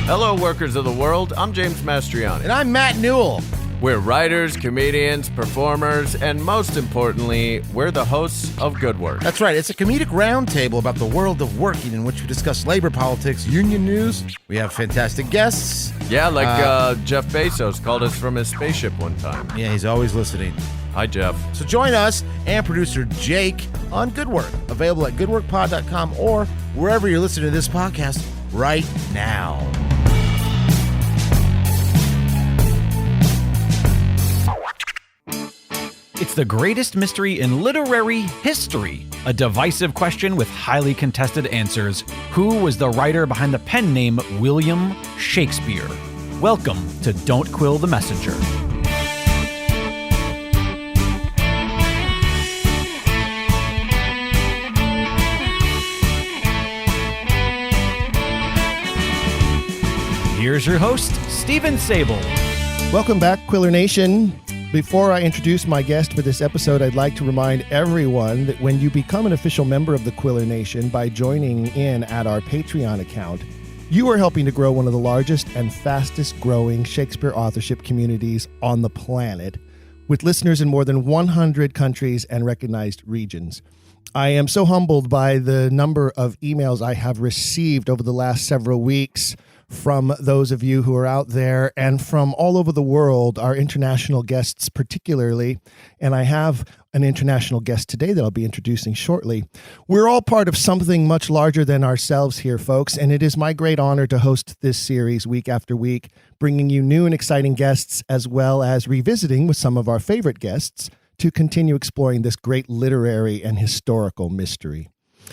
Hello, workers of the world. I'm James Mastriani. And I'm Matt Newell. We're writers, comedians, performers, and most importantly, we're the hosts of Good Work. That's right. It's a comedic roundtable about the world of working in which we discuss labor politics, union news. We have fantastic guests. Yeah, like Jeff Bezos called us from his spaceship one time. Yeah, he's always listening. Hi, Jeff. So join us and producer Jake on Good Work, available at goodworkpod.com or wherever you're listening to this podcast right now. It's the greatest mystery in literary history. A divisive question with highly contested answers. Who was the writer behind the pen name William Shakespeare? Welcome to Don't Quill the Messenger. Here's your host, Stephen Sable. Welcome back, Quiller Nation. Before I introduce my guest for this episode, I'd like to remind everyone that when you become an official member of the Quiller Nation by joining in at our Patreon account, you are helping to grow one of the largest and fastest growing Shakespeare authorship communities on the planet, with listeners in more than 100 countries and recognized regions. I am so humbled by the number of emails I have received over the last several weeks from those of you who are out there and from all over the world, our international guests particularly. And I have an international guest today that I'll be introducing shortly. We're all part of something much larger than ourselves here, folks, and it is my great honor to host this series week after week, bringing you new and exciting guests as well as revisiting with some of our favorite guests to continue exploring this great literary and historical mystery.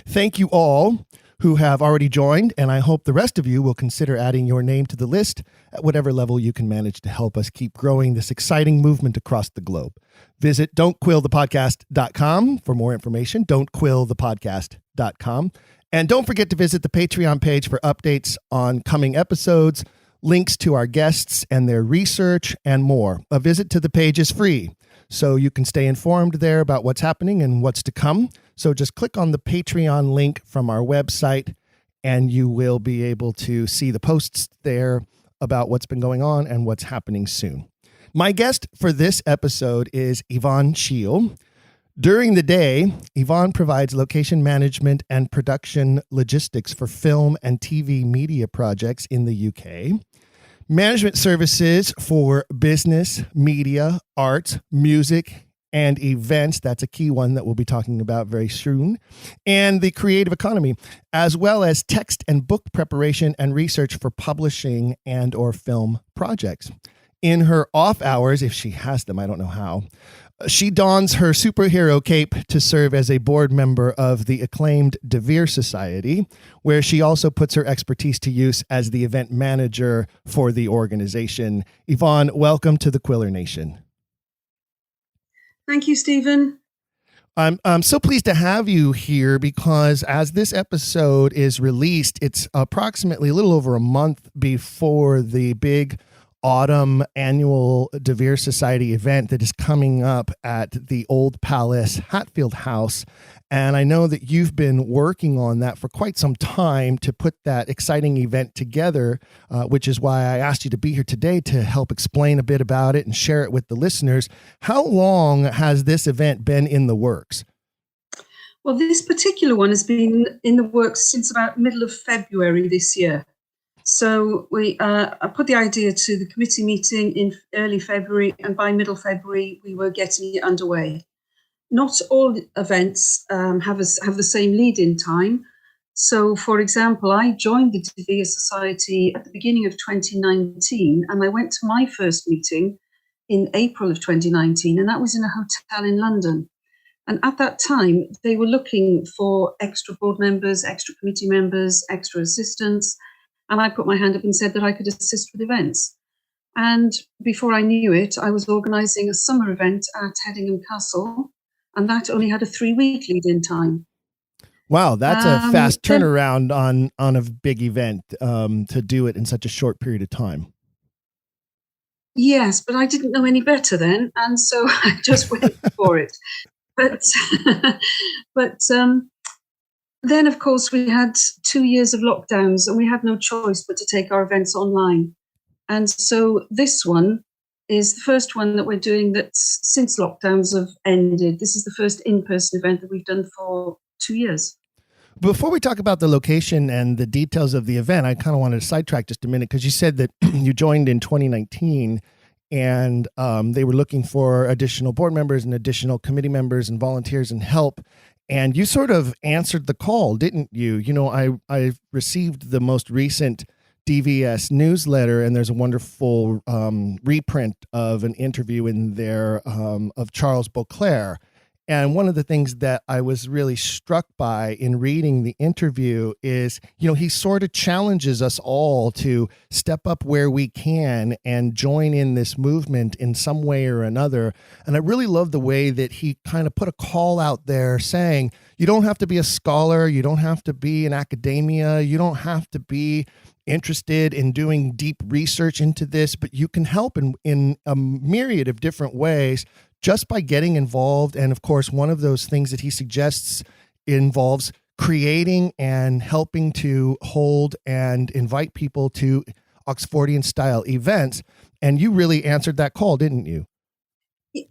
Thank you all who have already joined, and I hope the rest of you will consider adding your name to the list at whatever level you can manage to help us keep growing this exciting movement across the globe. Visit don'tquillthepodcast.com for more information, don'tquillthepodcast.com. And don't forget to visit the Patreon page for updates on coming episodes, links to our guests and their research, and more. A visit to the page is free, so you can stay informed there about what's happening and what's to come. So just click on the Patreon link from our website and you will be able to see the posts there about what's been going on and what's happening soon. My guest for this episode is Yvonne Cheal. During the day, Yvonne provides location management and production logistics for film and TV media projects in the UK, management services for business, media, art, music, and events. That's a key one that we'll be talking about very soon. And the creative economy, as well as text and book preparation and research for publishing and or film projects. In her off hours, if she has them, I don't know how, she dons her superhero cape to serve as a board member of the acclaimed Vere Society, where she also puts her expertise to use as the event manager for the organization. Yvonne, welcome to the Quiller Nation. Thank you, Stephen. I'm so pleased to have you here because as this episode is released, it's approximately a little over a month before the big autumn annual Vere Society event that is coming up at the Old Palace Hatfield House. And I know that you've been working on that for quite some time to put that exciting event together, which is why I asked you to be here today to help explain a bit about it and share it with the listeners. How long has this event been in the works? Well, this particular one has been in the works since about middle of February this year. So I put the idea to the committee meeting in early February, and by middle February, we were getting it underway. Not all events have the same lead-in time. So, for example, I joined the Vere Society at the beginning of 2019, and I went to my first meeting in April of 2019, and that was in a hotel in London. And at that time, they were looking for extra board members, extra committee members, extra assistants. And I put my hand up and said that I could assist with events. And before I knew it, I was organising a summer event at Heddingham Castle, and that only had a 3-week lead-in time. Wow, that's a fast turnaround on a big event to do it in such a short period of time. Yes, but I didn't know any better then, and so I just went for it. But then, of course, we had 2 years of lockdowns and we had no choice but to take our events online. And so this one is the first one that we're doing that's since lockdowns have ended. This is the first in-person event that we've done for 2 years. Before we talk about the location and the details of the event, I kind of wanted to sidetrack just a minute because you said that you joined in 2019 and they were looking for additional board members and additional committee members and volunteers and help. And you sort of answered the call, didn't you? You know, I received the most recent DVS newsletter, and there's a wonderful reprint of an interview in there of Charles Beauclerc. And one of the things that I was really struck by in reading the interview is, you know, he sort of challenges us all to step up where we can and join in this movement in some way or another. And I really love the way that he kind of put a call out there saying, you don't have to be a scholar, you don't have to be in academia, you don't have to be interested in doing deep research into this, but you can help in a myriad of different ways just by getting involved. And of course, one of those things that he suggests involves creating and helping to hold and invite people to Oxfordian style events. And you really answered that call, didn't you?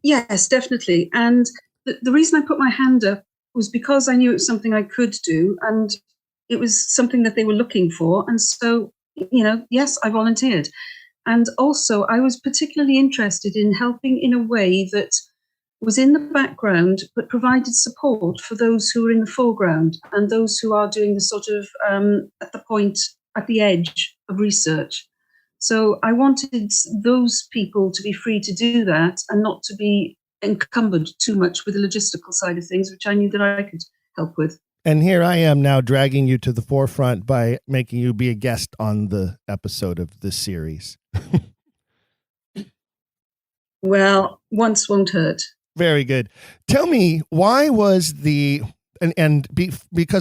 Yes, definitely. And the reason I put my hand up was because I knew it was something I could do and it was something that they were looking for. And so, you know, yes, I volunteered. And also, I was particularly interested in helping in a way that was in the background, but provided support for those who are in the foreground and those who are doing the sort of at the edge of research. So I wanted those people to be free to do that and not to be encumbered too much with the logistical side of things, which I knew that I could help with. And here I am now dragging you to the forefront by making you be a guest on the episode of this series. Well, once won't hurt. Very good. Tell me, why was because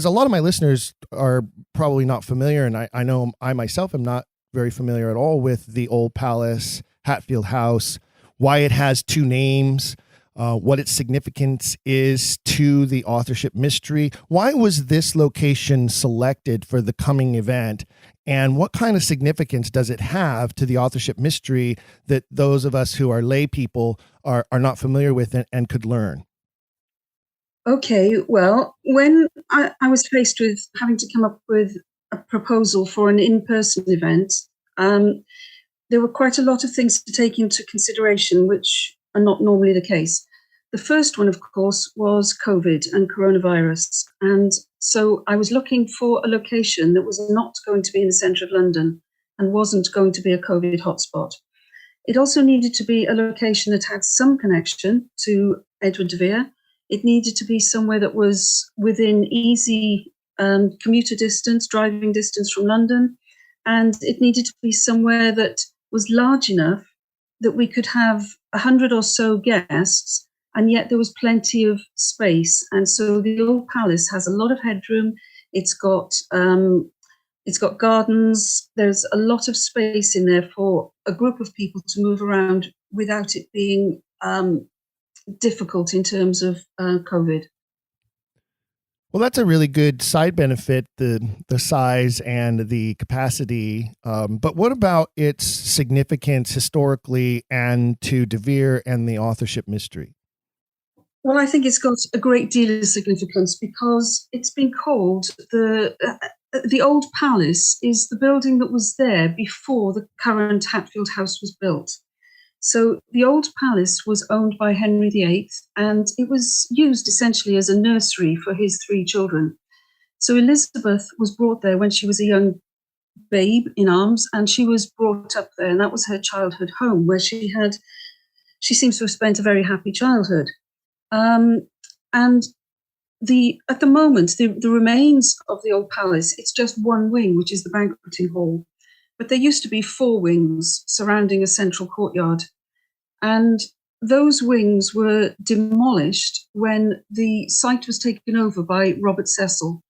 a lot of my listeners are probably not familiar, and I know I myself am not very familiar at all with the old palace, Hatfield House, why it has two names, what its significance is to the authorship mystery. Why was this location selected for the coming event? And what kind of significance does it have to the authorship mystery that those of us who are lay people are not familiar with and could learn? Okay, well, when I was faced with having to come up with a proposal for an in-person event, there were quite a lot of things to take into consideration, which are not normally the case. The first one, of course, was COVID and coronavirus. And so I was looking for a location that was not going to be in the centre of London and wasn't going to be a COVID hotspot. It also needed to be a location that had some connection to Edward de Vere. It needed to be somewhere that was within easy commuter distance, driving distance from London. And it needed to be somewhere that was large enough that we could have 100 or so guests, and yet there was plenty of space. And so the old palace has a lot of headroom. It's got gardens. There's a lot of space in there for a group of people to move around without it being difficult in terms of COVID. Well, that's a really good side benefit, the size and the capacity. But what about its significance historically and to de Vere and the authorship mystery? Well, I think it's got a great deal of significance because it's been called the old palace is the building that was there before the current Hatfield House was built. So the old palace was owned by Henry VIII, and it was used essentially as a nursery for his 3 children. So Elizabeth was brought there when she was a young babe in arms, and she was brought up there, and that was her childhood home, where she seems to have spent a very happy childhood. And at the moment, the remains of the old palace, it's just one wing, which is the banqueting hall. But there used to be 4 wings surrounding a central courtyard. And those wings were demolished when the site was taken over by Robert Cecil.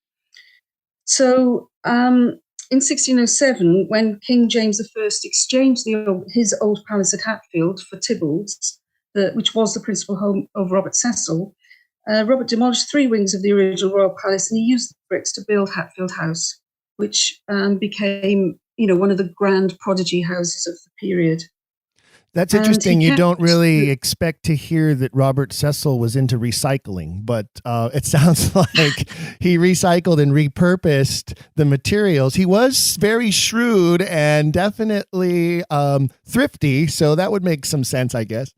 So in 1607, when King James I exchanged his old palace at Hatfield for Tybalt's, which was the principal home of Robert Cecil, Robert demolished 3 wings of the original royal palace, and he used the bricks to build Hatfield House, which became, one of the grand prodigy houses of the period. That's interesting. You don't really expect to hear that Robert Cecil was into recycling, but it sounds like he recycled and repurposed the materials. He was very shrewd and definitely thrifty, so that would make some sense, I guess.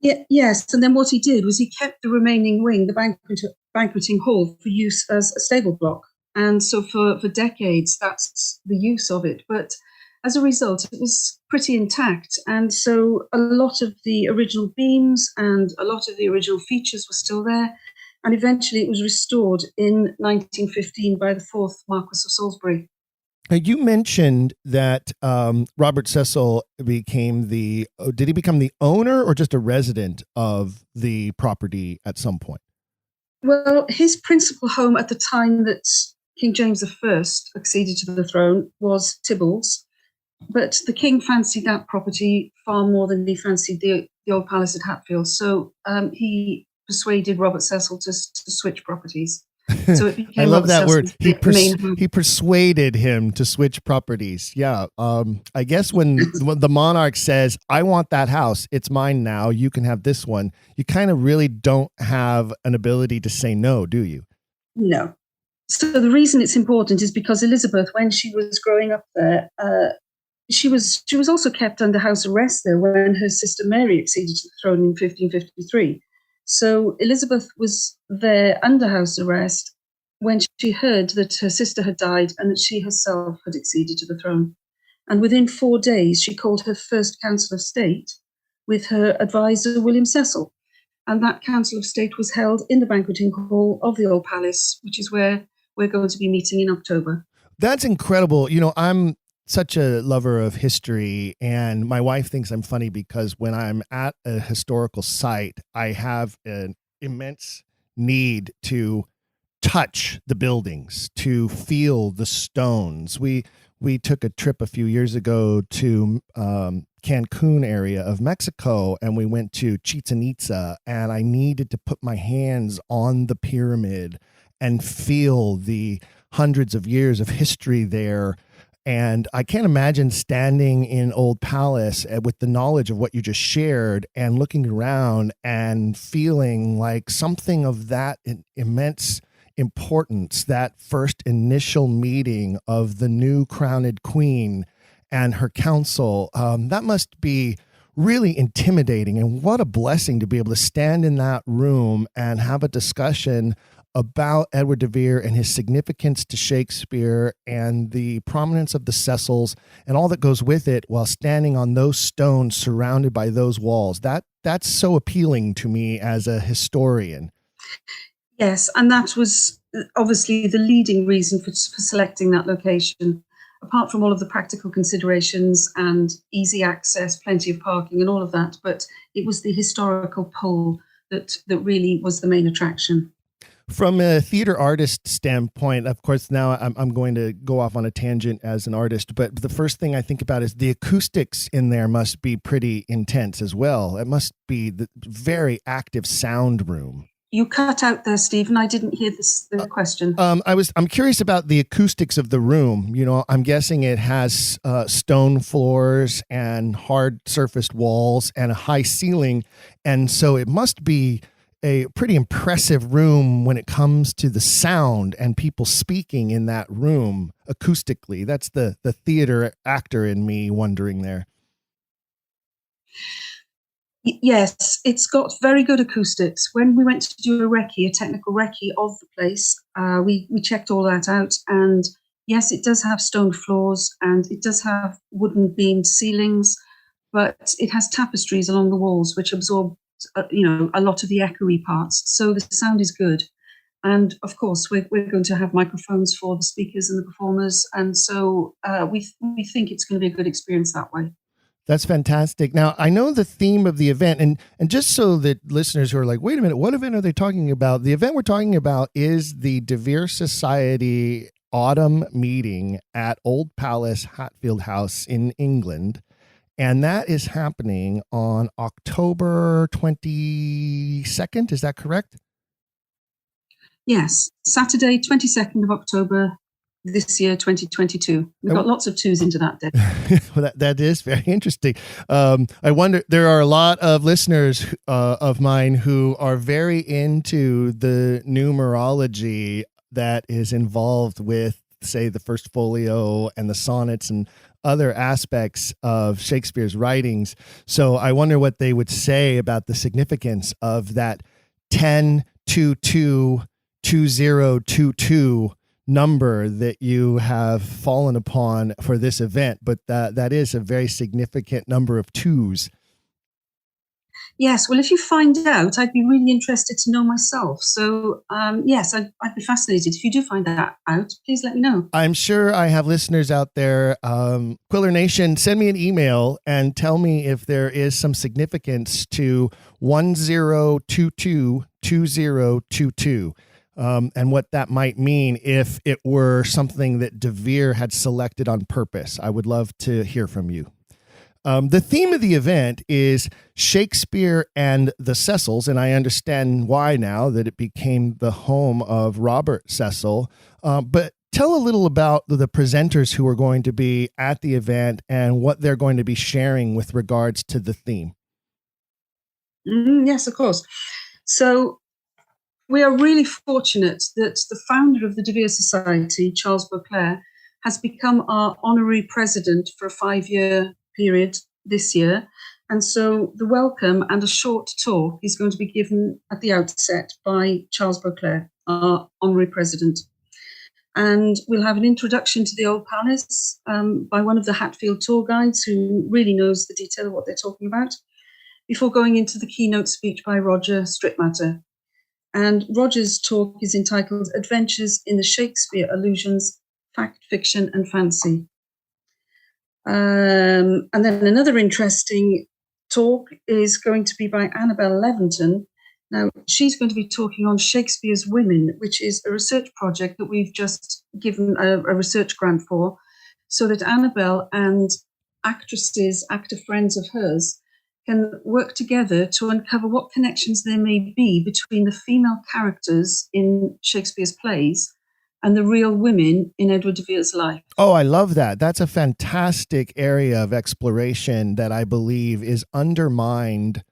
Yeah, yes, and then what he did was he kept the remaining wing, the banqueting hall, for use as a stable block. And so for decades, that's the use of it. But as a result, it was pretty intact. And so a lot of the original beams and a lot of the original features were still there. And eventually it was restored in 1915 by the 4th Marquess of Salisbury. You mentioned that Robert Cecil became did he become the owner or just a resident of the property at some point? Well, his principal home at the time that King James I acceded to the throne was Tibbalds, but the king fancied that property far more than he fancied the old palace at Hatfield. So he persuaded Robert Cecil to switch properties. So it became I love that Cecil's word. He persuaded him to switch properties. Yeah. I guess when the monarch says, I want that house, it's mine now, you can have this one, you kind of really don't have an ability to say no, do you? No. So the reason it's important is because Elizabeth, when she was growing up there, she was also kept under house arrest there when her sister Mary acceded to the throne in 1553. So Elizabeth was there under house arrest when she heard that her sister had died and that she herself had acceded to the throne. And within 4 days, she called her first Council of State with her advisor, William Cecil. And that Council of State was held in the banqueting hall of the Old Palace, which is where we're going to be meeting in October. That's incredible. I'm such a lover of history, and my wife thinks I'm funny because when I'm at a historical site, I have an immense need to touch the buildings, to feel the stones. We took a trip a few years ago to Cancun area of Mexico, and we went to Chichen Itza, and I needed to put my hands on the pyramid and feel the hundreds of years of history there. And I can't imagine standing in Old Palace with the knowledge of what you just shared and looking around and feeling like something of that immense importance, that first initial meeting of the new crowned queen and her council, that must be really intimidating. And what a blessing to be able to stand in that room and have a discussion about Edward de Vere and his significance to Shakespeare and the prominence of the Cecils and all that goes with it while standing on those stones surrounded by those walls. That's so appealing to me as a historian. Yes, and that was obviously the leading reason for selecting that location. Apart from all of the practical considerations and easy access, plenty of parking and all of that, but it was the historical pull that really was the main attraction. From a theater artist standpoint, of course, now I'm going to go off on a tangent as an artist, but the first thing I think about is the acoustics in there must be pretty intense as well. It must be the very active sound room. You cut out there, Stephen. I didn't hear the question. I'm curious about the acoustics of the room. I'm guessing it has stone floors and hard surfaced walls and a high ceiling. And so it must be a pretty impressive room when it comes to the sound and people speaking in that room acoustically. That's the theater actor in me wondering there. Yes, it's got very good acoustics. When we went to do a technical recce of the place, we checked all that out. And yes, it does have stone floors and it does have wooden beamed ceilings, but it has tapestries along the walls which absorb a lot of the echoey parts. So the sound is good. And of course, we're going to have microphones for the speakers and the performers. And so we think it's going to be a good experience that way. That's fantastic. Now, I know the theme of the event, and just so that listeners who are like, wait a minute, what event are they talking about? The event we're talking about is the Vere Society autumn meeting at Old Palace, Hatfield House in England. And that is happening on October 22nd. Is that correct? Yes, Saturday, 22nd of October this year, 2022. We've got lots of twos into that day. Well, that is very interesting. I wonder, there are a lot of listeners of mine who are very into the numerology that is involved with, say, the first folio and the sonnets and other aspects of Shakespeare's writings. So I wonder what they would say about the significance of that 10-22-2022 number that you have fallen upon for this event, but that is a very significant number of twos. Yes, well, if you find out, I'd be really interested to know myself. So, yes, I'd be fascinated. If you do find that out, please let me know. I'm sure I have listeners out there. Quiller Nation, send me an email and tell me if there is some significance to 1022-2022. And what that might mean if it were something that De Vere had selected on purpose. I would love to hear from you. The theme of the event is Shakespeare and the Cecils, and I understand why now that it became the home of Robert Cecil. But tell a little about the presenters who are going to be at the event and what they're going to be sharing with regards to the theme. Yes, of course. So we are really fortunate that the founder of the De Vere Society, Charles Beauclerc, has become our honorary president for a 5-year period this year. And so the welcome and a short talk is going to be given at the outset by Charles Beauclerc, our honorary president. And we'll have an introduction to the Old Palace by one of the Hatfield tour guides who really knows the detail of what they're talking about, before going into the keynote speech by Roger Stritmatter. And Roger's talk is entitled Adventures in the Shakespeare Allusions, Fact, Fiction and Fancy. And then another interesting talk is going to be by Annabel Leventon. Now, she's going to be talking on Shakespeare's Women, which is a research project that we've just given a research grant for, so that Annabel and actor friends of hers can work together to uncover what connections there may be between the female characters in Shakespeare's plays and the real women in Edward de Vere's life. Oh, I love that. That's a fantastic area of exploration that I believe is undermined.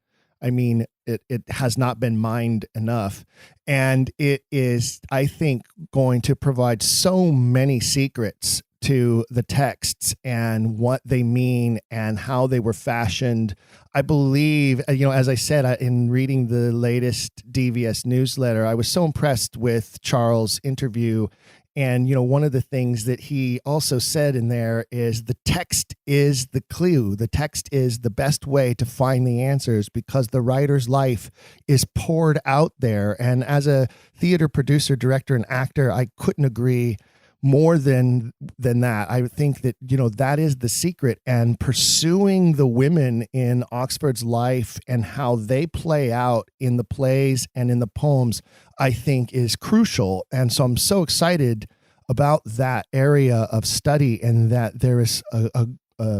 I mean, it has not been mined enough. And it is, I think, going to provide so many secrets to the texts and what they mean and how they were fashioned. I believe, as I said, in reading the latest DVS newsletter, I was so impressed with Charles' interview. And, one of the things that he also said in there is the text is the clue. The text is the best way to find the answers because the writer's life is poured out there. And as a theater producer, director, and actor, I couldn't agree more than that. I think that, that is the secret, and pursuing the women in Oxford's life and how they play out in the plays and in the poems, I think is crucial. And so I'm so excited about that area of study, and that there is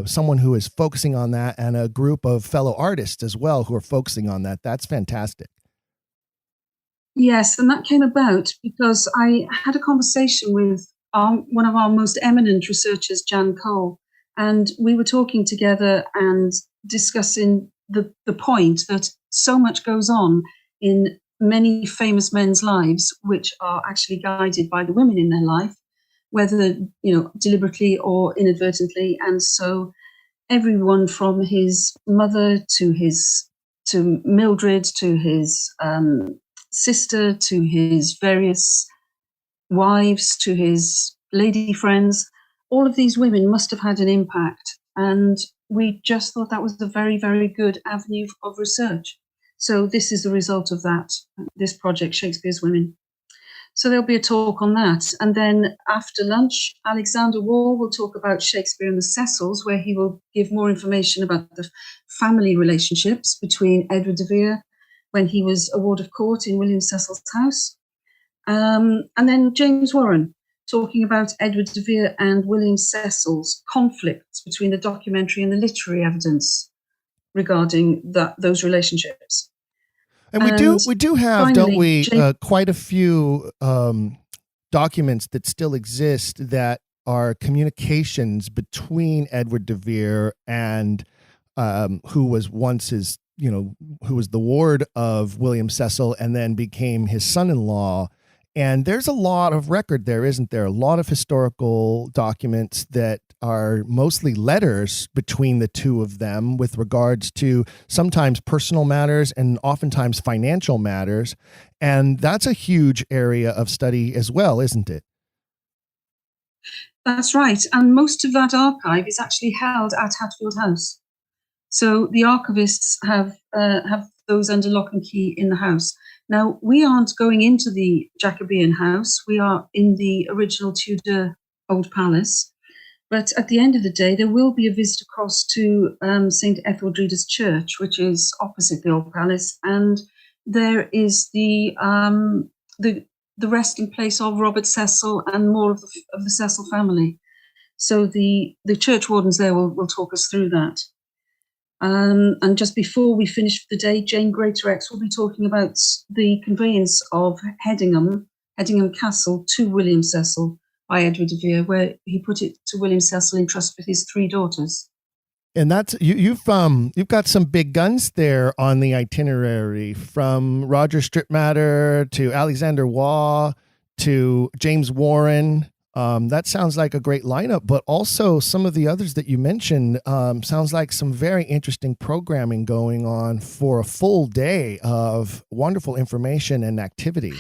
someone who is focusing on that and a group of fellow artists as well who are focusing on that. That's fantastic. Yes, and that came about because I had a conversation with one of our most eminent researchers, Jan Cole, and we were talking together and discussing the point that so much goes on in many famous men's lives, which are actually guided by the women in their life, whether deliberately or inadvertently. And so everyone from his mother to Mildred to his sister to his various wives to his lady friends, all of these women must have had an impact. And we just thought that was a very, very good avenue of research. So this is the result of that, this project, Shakespeare's Women. So there'll be a talk on that. And then after lunch, Alexander Wall will talk about Shakespeare and the Cecils, where he will give more information about the family relationships between Edward de Vere when he was a ward of court in William Cecil's house. And then James Warren talking about Edward de Vere and William Cecil's conflicts between the documentary and the literary evidence regarding those relationships. And we do have, finally, don't we, quite a few documents that still exist that are communications between Edward de Vere and who was once his, who was the ward of William Cecil and then became his son-in-law. And there's a lot of record there, isn't there? A lot of historical documents that are mostly letters between the two of them with regards to sometimes personal matters and oftentimes financial matters. And that's a huge area of study as well, isn't it? That's right. And most of that archive is actually held at Hatfield House. So the archivists have those under lock and key in the house. Now, we aren't going into the Jacobean house. We are in the original Tudor Old Palace. But at the end of the day, there will be a visit across to St. Etheldreda's Church, which is opposite the Old Palace. And there is the resting place of Robert Cecil and more of the Cecil family. So the church wardens there will talk us through that. And just before we finish for the day, Jane Greatorex will be talking about the conveyance of Heddingham Castle to William Cecil by Edward de Vere, where he put it to William Cecil in trust with his 3 daughters. And that's you've got some big guns there on the itinerary, from Roger Stritmatter to Alexander Waugh to James Warren. That sounds like a great lineup, but also some of the others that you mentioned sounds like some very interesting programming going on for a full day of wonderful information and activity.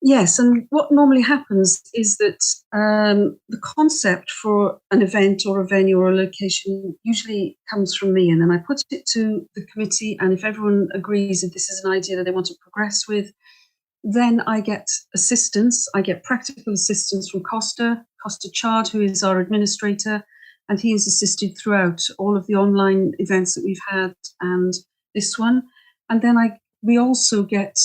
Yes, and what normally happens is that the concept for an event or a venue or a location usually comes from me, and then I put it to the committee, and if everyone agrees that this is an idea that they want to progress with, then I get assistance. I get practical assistance from Costa Chard, who is our administrator, and he has assisted throughout all of the online events that we've had and this one. And then we also get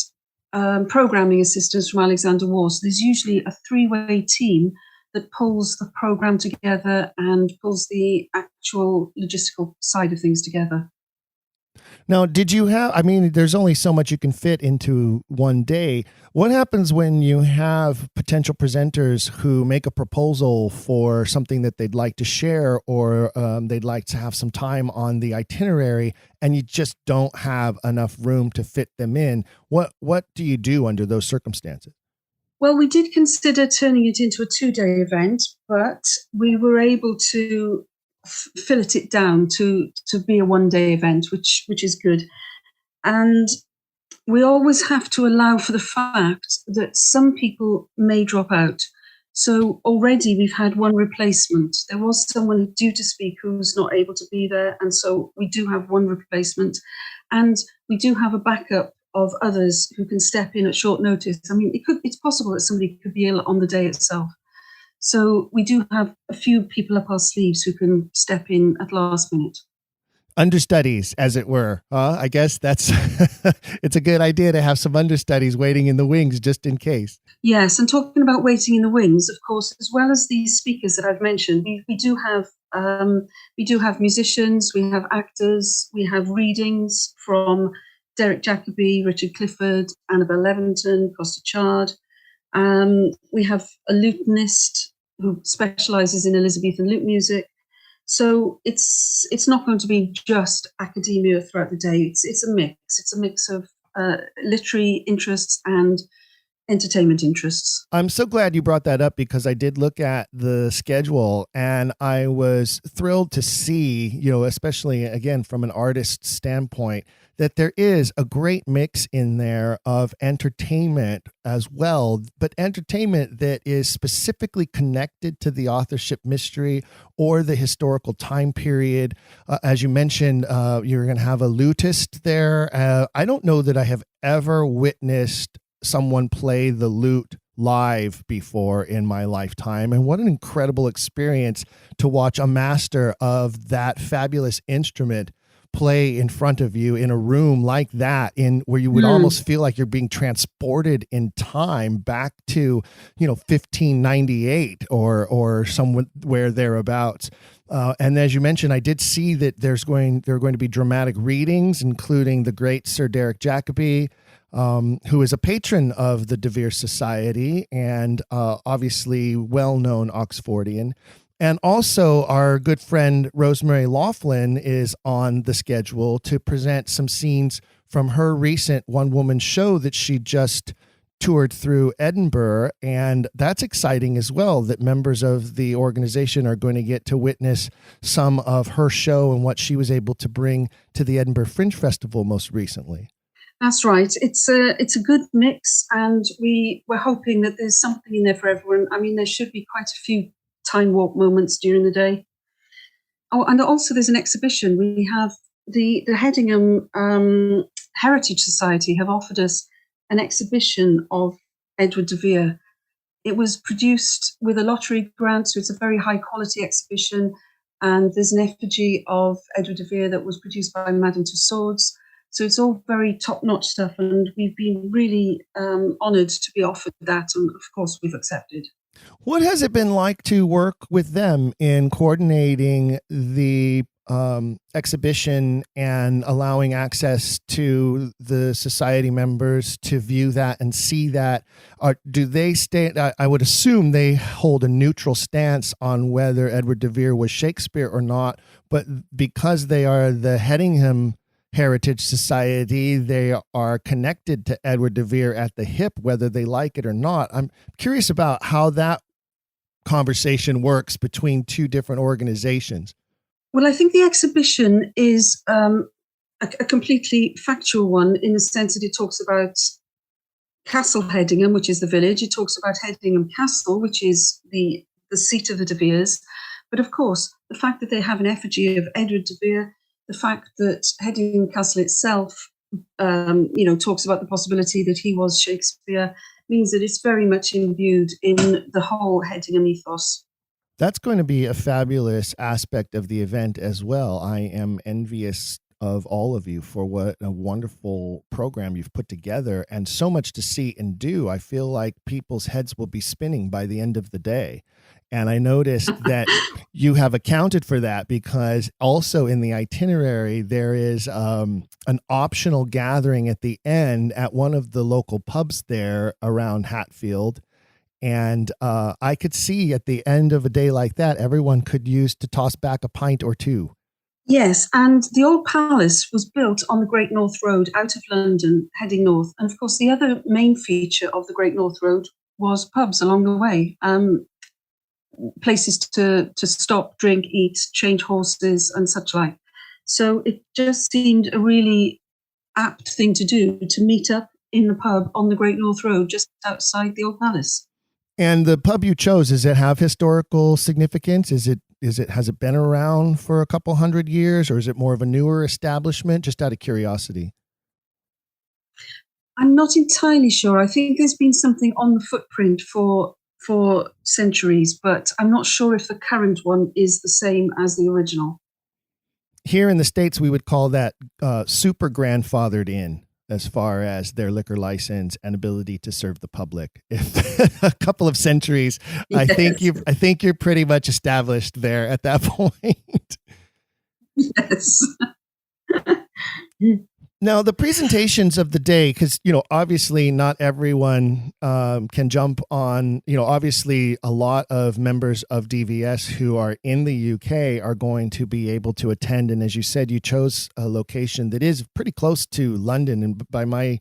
programming assistance from Alexander Waugh. So there's usually a 3-way team that pulls the program together and pulls the actual logistical side of things together. Now, there's only so much you can fit into one day. What happens when you have potential presenters who make a proposal for something that they'd like to share, or they'd like to have some time on the itinerary, and you just don't have enough room to fit them in? What do you do under those circumstances? Well, we did consider turning it into a 2-day event, but we were able to fillet it down to be a 1-day event, which is good. And we always have to allow for the fact that some people may drop out. So already we've had one replacement. There was someone due to speak who's not able to be there, and so we do have one replacement. And we do have a backup of others who can step in at short notice. I mean, it's possible that somebody could be ill on the day itself. So we do have a few people up our sleeves who can step in at last minute. Understudies, as it were. I guess that's it's a good idea to have some understudies waiting in the wings just in case. Yes, and talking about waiting in the wings, of course, as well as these speakers that I've mentioned, we do have musicians, we have actors, we have readings from Derek Jacobi, Richard Clifford, Annabel Leventon, Costa Chard. We have a lutenist who specialises in Elizabethan lute music. So it's not going to be just academia throughout the day. It's a mix. It's a mix of literary interests and entertainment interests. I'm so glad you brought that up, because I did look at the schedule and I was thrilled to see, especially again from an artist standpoint, that there is a great mix in there of entertainment as well, but entertainment that is specifically connected to the authorship mystery or the historical time period. As you mentioned, you're going to have a lutist there. I don't know that I have ever witnessed someone play the lute live before in my lifetime. And what an incredible experience to watch a master of that fabulous instrument play in front of you in a room like that, in where you would almost feel like you're being transported in time back to 1598 or somewhere thereabouts. And as you mentioned, I did see that there are going to be dramatic readings, including the great Sir Derek Jacobi, who is a patron of the Vere Society and obviously well-known Oxfordian. And also our good friend Rosemary Laughlin is on the schedule to present some scenes from her recent one-woman show that she just toured through Edinburgh. And that's exciting as well, that members of the organization are going to get to witness some of her show and what she was able to bring to the Edinburgh Fringe Festival most recently. That's right. It's a good mix, and we're hoping that there's something in there for everyone. I mean, there should be quite a few time warp moments during the day. Oh, and also there's an exhibition. We have the Hedingham Heritage Society have offered us an exhibition of Edward de Vere. It was produced with a lottery grant, so it's a very high quality exhibition. And there's an effigy of Edward de Vere that was produced by Madame Tussauds. So it's all very top-notch stuff, and we've been really honoured to be offered that, and of course we've accepted. What has it been like to work with them in coordinating the exhibition and allowing access to the society members to view that and see that? Do they stay? I would assume they hold a neutral stance on whether Edward de Vere was Shakespeare or not, but because they are the Hedingham Heritage Society, they are connected to Edward de Vere at the hip, whether they like it or not. I'm curious about how that conversation works between two different organizations. Well, I think the exhibition is a completely factual one, in the sense that it talks about Castle Hedingham, which is the village. It talks about Hedingham Castle, which is the seat of the de Veres. But of course, the fact that they have an effigy of Edward de Vere, the fact that Hedingham Castle itself, talks about the possibility that he was Shakespeare, means that it's very much imbued in the whole Hedingham ethos. That's going to be a fabulous aspect of the event as well. I am envious of all of you for what a wonderful program you've put together, and so much to see and do. I feel like people's heads will be spinning by the end of the day. And I noticed that you have accounted for that, because also in the itinerary, there is an optional gathering at the end at one of the local pubs there around Hatfield. And I could see at the end of a day like that, everyone could use to toss back a pint or two. Yes, and the old palace was built on the Great North Road out of London, heading north. And of course, the other main feature of the Great North Road was pubs along the way. Places to stop, drink, eat, change horses and such like. So it just seemed a really apt thing to do, to meet up in the pub on the Great North Road just outside the old palace. And the pub you chose, does it have historical significance? Has it been around for a couple hundred years, or is it more of a newer establishment? Just out of curiosity. I'm not entirely sure. I think there's been something on the footprint for centuries, but I'm not sure if the current one is the same as the original. Here in the States, we would call that super grandfathered in, as far as their liquor license and ability to serve the public. If a couple of centuries, yes. I think you're pretty much established there at that point. Yes. Now, the presentations of the day, because, obviously not everyone can jump on, obviously a lot of members of DVS who are in the UK are going to be able to attend. And as you said, you chose a location that is pretty close to London. And by my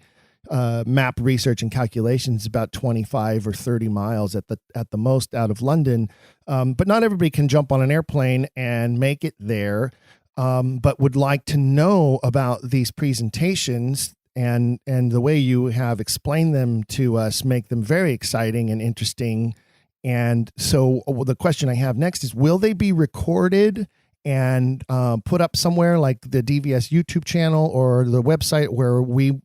map research and calculations, about 25 or 30 miles at the most out of London. But not everybody can jump on an airplane and make it there. But would like to know about these presentations, and the way you have explained them to us make them very exciting and interesting. And so the question I have next is, will they be recorded and put up somewhere like the DVS YouTube channel or the website where we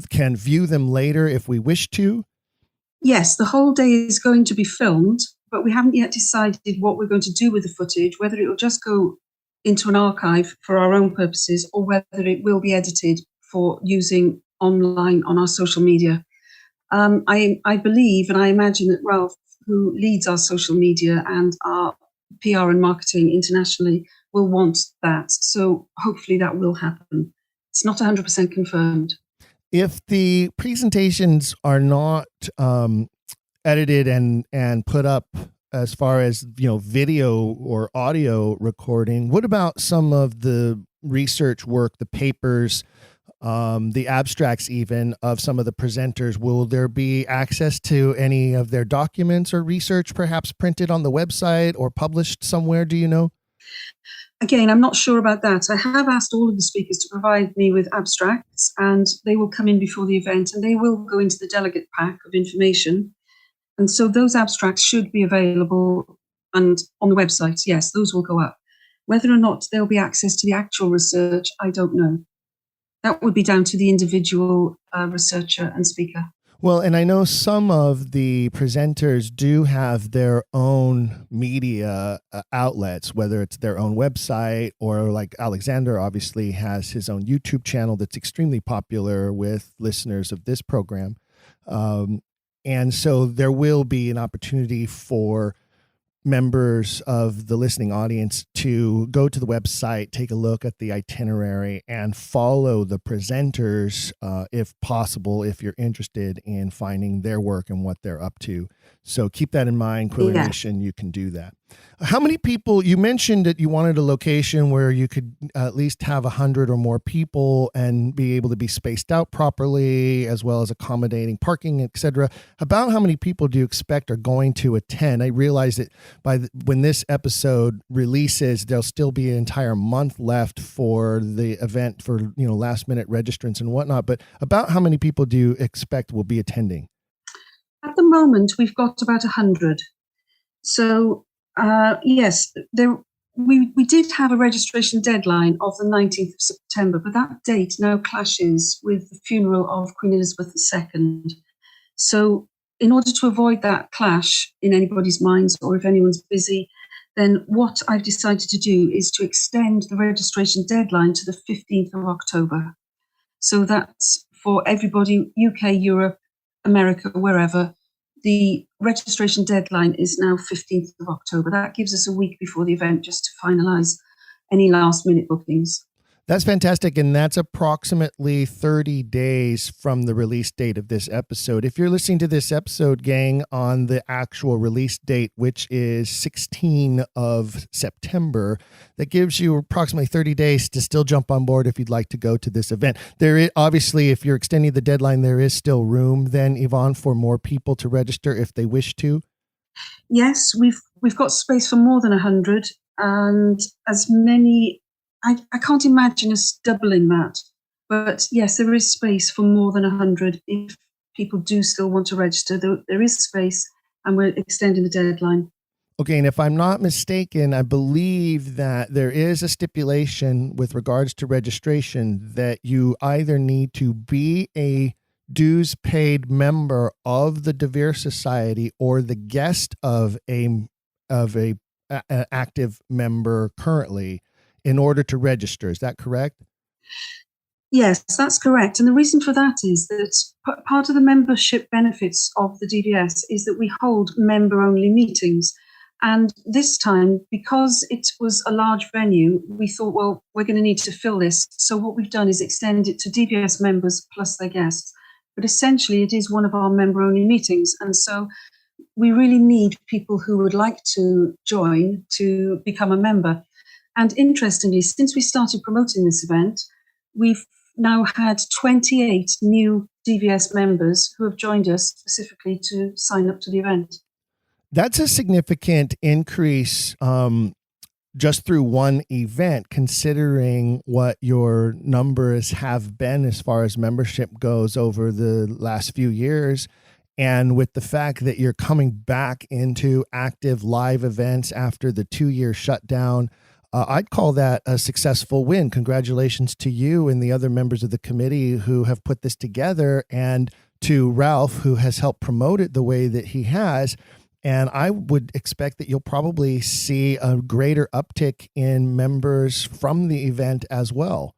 can view them later if we wish to? Yes, the whole day is going to be filmed, but we haven't yet decided what we're going to do with the footage, whether it will just go into an archive for our own purposes, or whether it will be edited for using online on our social media. I believe, and I imagine that Ralph, who leads our social media and our PR and marketing internationally, will want that. So hopefully that will happen. It's not 100% confirmed. If the presentations are not edited and put up as far as, video or audio recording, what about some of the research work, the papers, the abstracts even of some of the presenters? Will there be access to any of their documents or research perhaps printed on the website or published somewhere? Do you know? Again, I'm not sure about that. I have asked all of the speakers to provide me with abstracts, and they will come in before the event, and they will go into the delegate pack of information. And so those abstracts should be available and on the website. Yes, those will go up. Whether or not there'll be access to the actual research, I don't know. That would be down to the individual researcher and speaker. Well, and I know some of the presenters do have their own media outlets, whether it's their own website or like Alexander obviously has his own YouTube channel that's extremely popular with listeners of this program. And so there will be an opportunity for members of the listening audience to go to the website, take a look at the itinerary, and follow the presenters if possible, if you're interested in finding their work and what they're up to. So keep that in mind, Quilly Nation, you can do that. How many people, you mentioned that you wanted a location where you could at least have 100 or more people and be able to be spaced out properly, as well as accommodating parking, etc. About how many people do you expect are going to attend? I realize that when this episode releases, there'll still be an entire month left for the event for, last minute registrants and whatnot, but about how many people do you expect will be attending? At the moment, we've got about 100. So, yes, we did have a registration deadline of the 19th of September, but that date now clashes with the funeral of Queen Elizabeth II. So in order to avoid that clash in anybody's minds, or if anyone's busy, then what I've decided to do is to extend the registration deadline to the 15th of October. So that's for everybody, UK, Europe, America, wherever. The registration deadline is now 15th of October. That gives us a week before the event just to finalise any last minute bookings. That's fantastic. And that's approximately 30 days from the release date of this episode. If you're listening to this episode, gang, on the actual release date, which is 16 of September, that gives you approximately 30 days to still jump on board if you'd like to go to this event. There is, obviously, if you're extending the deadline, there is still room then, Yvonne, for more people to register if they wish to. Yes, we've got space for more than 100, and as many. I can't imagine us doubling that, but yes, there is space for more than 100 if people do still want to register. There is space, and we're extending the deadline. Okay, and if I'm not mistaken, I believe that there is a stipulation with regards to registration that you either need to be a dues paid member of the Vere Society or the guest of an active member currently in order to register. Is that correct? Yes, that's correct. And the reason for that is that part of the membership benefits of the DVS is that we hold member-only meetings. And this time, because it was a large venue, we thought, well, we're going to need to fill this. So what we've done is extend it to DVS members plus their guests. But essentially, it is one of our member-only meetings. And so we really need people who would like to join to become a member. And interestingly, since we started promoting this event, we've now had 28 new DVS members who have joined us specifically to sign up to the event. That's a significant increase just through one event, considering what your numbers have been as far as membership goes over the last few years. And with the fact that you're coming back into active live events after the 2-year shutdown, I'd call that a successful win. Congratulations to you and the other members of the committee who have put this together, and to Ralph, who has helped promote it the way that he has. And I would expect that you'll probably see a greater uptick in members from the event as well.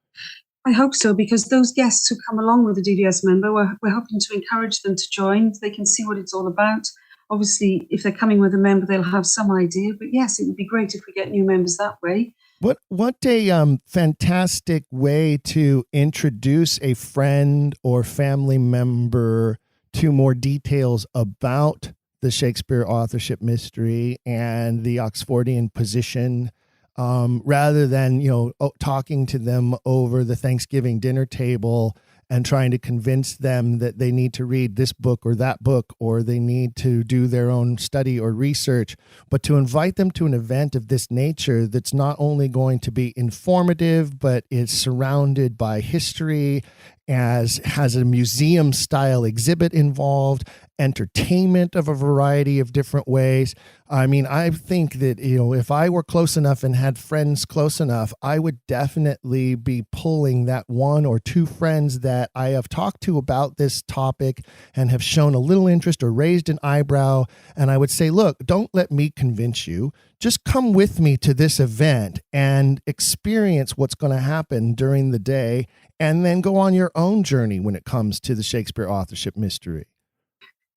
I hope so, because those guests who come along with a DVS member, we're hoping to encourage them to join. They can see what it's all about. obviously, if they're coming with a member, they'll have some idea. But yes, it would be great if we get new members that way. What a fantastic way to introduce a friend or family member to more details about the Shakespeare authorship mystery and the Oxfordian position, rather than, talking to them over the Thanksgiving dinner table and trying to convince them that they need to read this book or that book, or they need to do their own study or research, but to invite them to an event of this nature that's not only going to be informative, but is surrounded by history, has a museum style exhibit involved, entertainment of a variety of different ways. I mean, I think that, if I were close enough and had friends close enough, I would definitely be pulling that one or two friends that I have talked to about this topic and have shown a little interest or raised an eyebrow. And I would say, look, don't let me convince you. Just come with me to this event and experience what's going to happen during the day, and then go on your own journey when it comes to the Shakespeare authorship mystery.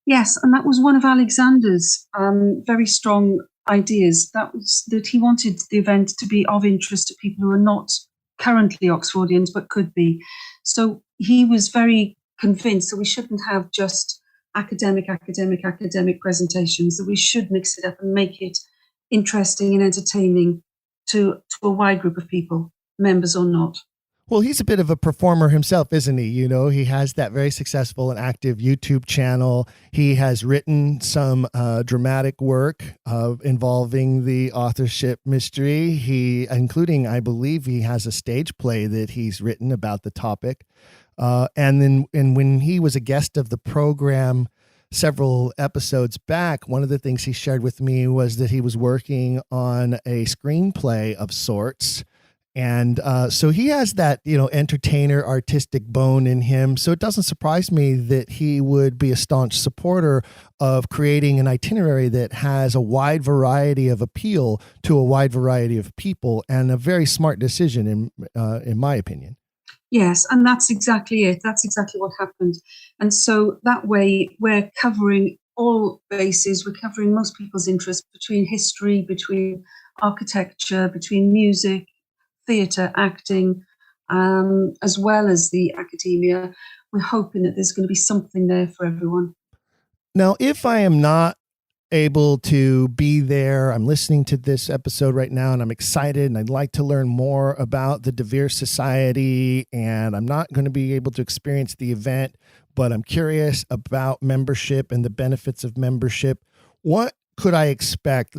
Yes, and that was one of Alexander's very strong ideas. That was that he wanted the event to be of interest to people who are not currently Oxfordians but could be. So he was very convinced that we shouldn't have just academic presentations, that we should mix it up and make it interesting and entertaining to a wide group of people, members or not. Well, he's a bit of a performer himself, isn't he? He has that very successful and active YouTube channel. He has written some dramatic work involving the authorship mystery. Including, I believe, he has a stage play that he's written about the topic. And when he was a guest of the program several episodes back, one of the things he shared with me was that he was working on a screenplay of sorts. And so he has that, entertainer, artistic bone in him. So it doesn't surprise me that he would be a staunch supporter of creating an itinerary that has a wide variety of appeal to a wide variety of people, and a very smart decision in my opinion. Yes, and that's exactly it. That's exactly what happened. And so that way we're covering all bases. We're covering most people's interests, between history, between architecture, between music, theatre, acting, as well as the academia. We're hoping that there's going to be something there for everyone. Now, if I am not able to be there, I'm listening to this episode right now and I'm excited and I'd like to learn more about the Vere Society, and I'm not going to be able to experience the event, but I'm curious about membership and the benefits of membership. What could I expect?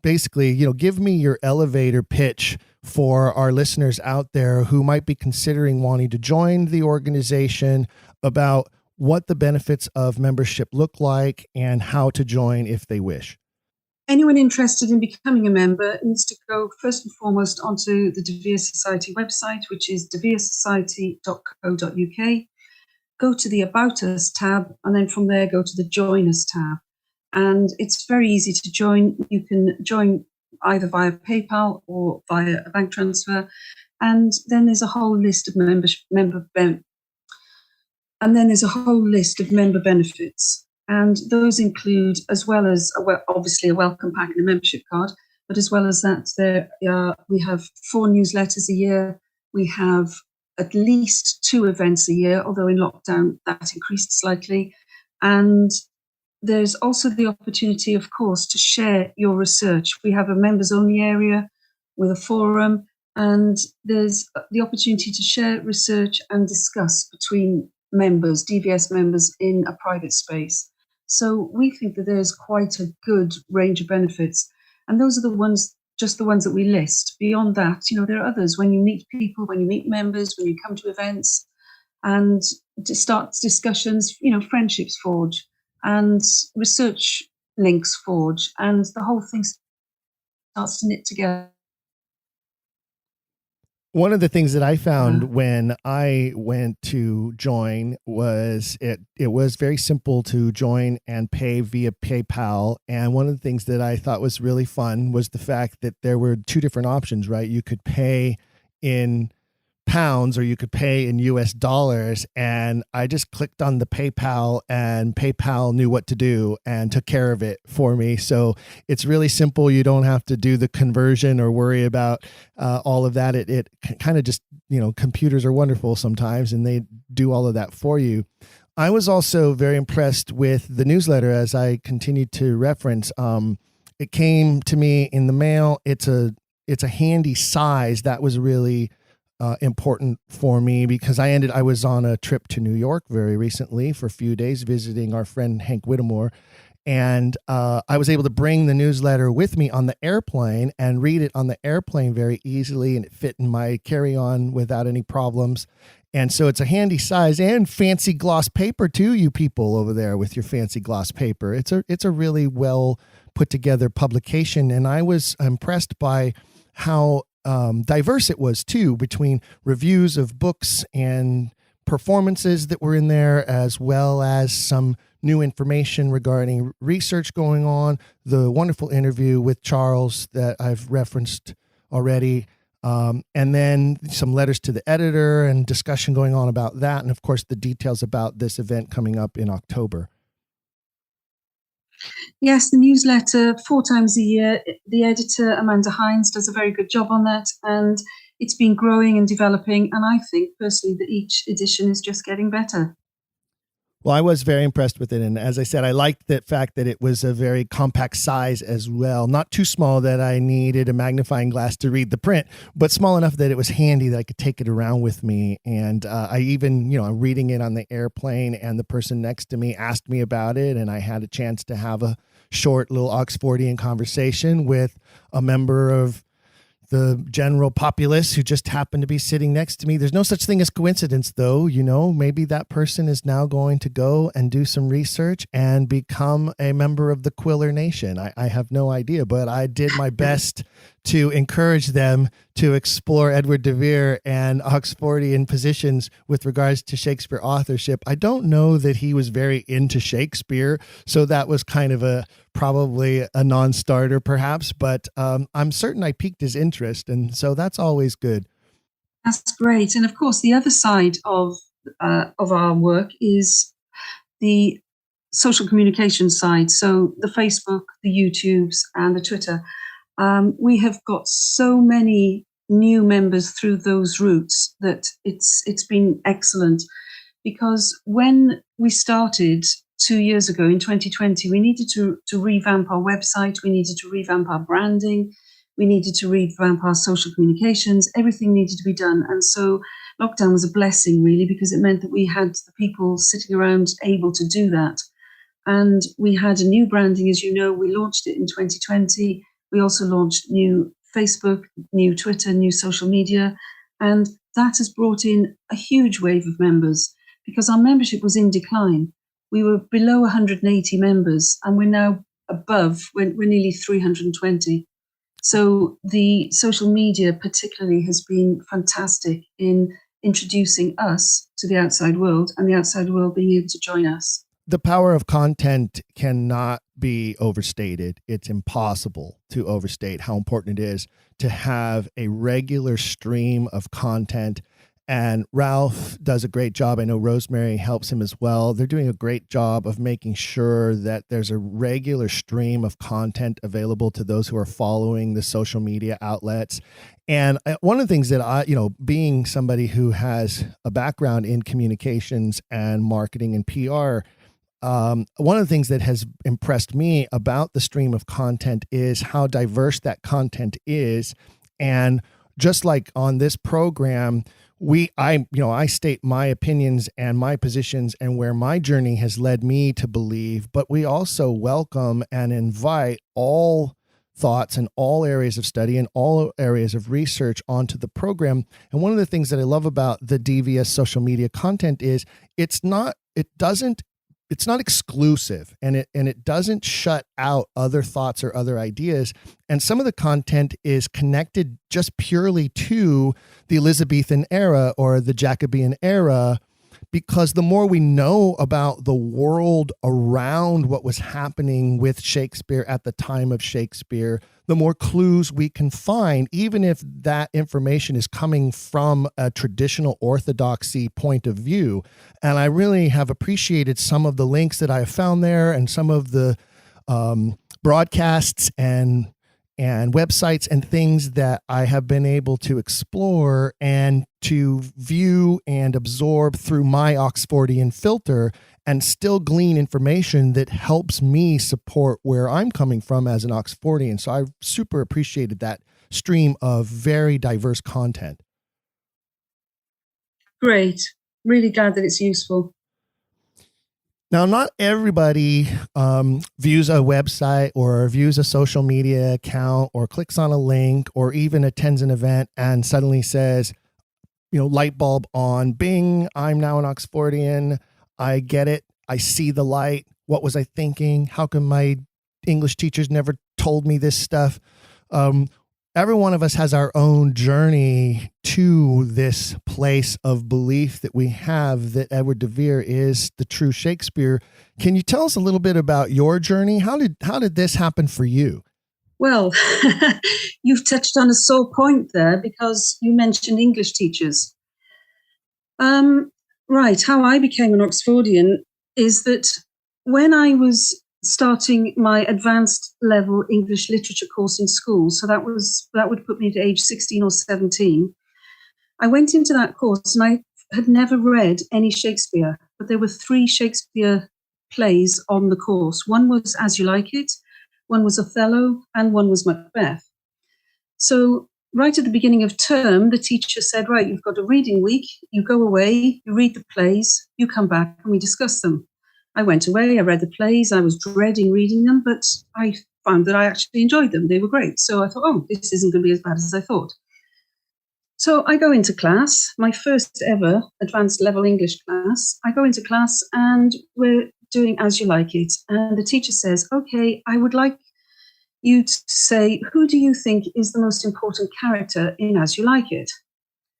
Basically, give me your elevator pitch for our listeners out there who might be considering wanting to join the organization, about what the benefits of membership look like and how to join if they wish. Anyone interested in becoming a member needs to go first and foremost onto the Vere Society website, which is veresociety.co.uk. Go to the About Us tab, and then from there go to the Join Us tab. And it's very easy to join. You can join either via PayPal or via a bank transfer. And then there's a whole list of member benefits. And those include, as well as obviously a welcome pack and a membership card, but as well as that, we have 4 newsletters a year. We have at least 2 events a year, although in lockdown that increased slightly. And there's also the opportunity, of course, to share your research. We have a members-only area with a forum, and there's the opportunity to share research and discuss between members, DVS members, in a private space. So we think that there's quite a good range of benefits. And those are just the ones that we list. Beyond that, there are others. When you meet people, when you meet members, when you come to events, and to start discussions, friendships forge, and research links forge, and the whole thing starts to knit together. One of the things that I found when I went to join was it was very simple to join and pay via PayPal. And one of the things that I thought was really fun was the fact that there were 2 different options, right? You could pay in pounds or you could pay in US dollars. And I just clicked on the PayPal, and PayPal knew what to do and took care of it for me. So it's really simple. You don't have to do the conversion or worry about all of that. It kind of just, computers are wonderful sometimes, and they do all of that for you. I was also very impressed with the newsletter, as I continued to reference. It came to me in the mail. It's a handy size. That was really important for me, because I was on a trip to New York very recently for a few days visiting our friend Hank Whittemore. And I was able to bring the newsletter with me on the airplane and read it on the airplane very easily, and it fit in my carry-on without any problems. And so it's a handy size, and fancy gloss paper too, you people over there with your fancy gloss paper. It's a really well put together publication, and I was impressed by how diverse it was too, between reviews of books and performances that were in there, as well as some new information regarding research going on, the wonderful interview with Charles that I've referenced already, and then some letters to the editor and discussion going on about that, and of course the details about this event coming up in October. Yes, the newsletter 4 times a year. The editor, Amanda Hines, does a very good job on that, and it's been growing and developing, and I think personally that each edition is just getting better. Well, I was very impressed with it. And as I said, I liked the fact that it was a very compact size as well. Not too small that I needed a magnifying glass to read the print, but small enough that it was handy that I could take it around with me. And I even, I'm reading it on the airplane, and the person next to me asked me about it. And I had a chance to have a short little Oxfordian conversation with a member of the general populace who just happened to be sitting next to me. There's no such thing as coincidence, though. Maybe that person is now going to go and do some research and become a member of the Quiller Nation. I have no idea, but I did my best to encourage them to explore Edward de Vere and Oxfordian positions with regards to Shakespeare authorship. I don't know that he was very into Shakespeare, so that was kind of probably a non-starter perhaps, but I'm certain I piqued his interest, and so that's always good. That's great. And of course, the other side of our work is the social communication side. So the Facebook, the YouTubes, and the Twitter. We have got so many new members through those routes that it's been excellent, because when we started 2 years ago in 2020, we needed to revamp our website, we needed to revamp our branding, we needed to revamp our social communications, everything needed to be done. And so lockdown was a blessing, really, because it meant that we had the people sitting around able to do that. And we had a new branding, as you know, we launched it in 2020. We also launched new Facebook, new Twitter, new social media, and that has brought in a huge wave of members, because our membership was in decline. We were below 180 members, and we're now above, we're nearly 320. So the social media particularly has been fantastic in introducing us to the outside world, and the outside world being able to join us. The power of content cannot be overstated. It's impossible to overstate how important it is to have a regular stream of content. And Ralph does a great job. I know Rosemary helps him as well. They're doing a great job of making sure that there's a regular stream of content available to those who are following the social media outlets. And one of the things that I, being somebody who has a background in communications and marketing and PR, one of the things that has impressed me about the stream of content is how diverse that content is. And just like on this program, I state my opinions and my positions and where my journey has led me to believe, but we also welcome and invite all thoughts and all areas of study and all areas of research onto the program. And one of the things that I love about the DVS social media content is it's not exclusive, and it doesn't shut out other thoughts or other ideas. And some of the content is connected just purely to the Elizabethan era or the Jacobean era, because the more we know about the world around what was happening with Shakespeare at the time of Shakespeare, the more clues we can find, even if that information is coming from a traditional orthodoxy point of view. And I really have appreciated some of the links that I have found there and some of the broadcasts and websites and things that I have been able to explore and to view and absorb through my Oxfordian filter, and still glean information that helps me support where I'm coming from as an Oxfordian. So I super appreciated that stream of very diverse content. Great. Really glad that it's useful. Now, not everybody views a website or views a social media account or clicks on a link or even attends an event and suddenly says, light bulb on, bing, I'm now an Oxfordian. I get it. I see the light. What was I thinking? How come my English teachers never told me this stuff? Every one of us has our own journey to this place of belief that we have that Edward de Vere is the true Shakespeare. Can you tell us a little bit about your journey? How did this happen for you? Well, you've touched on a sore point there because you mentioned English teachers. Right, how I became an Oxfordian is that when I was starting my advanced level English literature course in school, so that would put me at age 16 or 17, I went into that course and I had never read any Shakespeare, but there were 3 Shakespeare plays on the course. One was As You Like It, one was Othello, and one was Macbeth. So right at the beginning of term, the teacher said, right, you've got a reading week, you go away, you read the plays, you come back and we discuss them. I went away, I read the plays, I was dreading reading them, but I found that I actually enjoyed them. They were great. So I thought, this isn't going to be as bad as I thought. So I go into class, my first ever advanced level English class. I go into class and we're doing As You Like It. And the teacher says, okay, I would like you to say, who do you think is the most important character in As You Like It?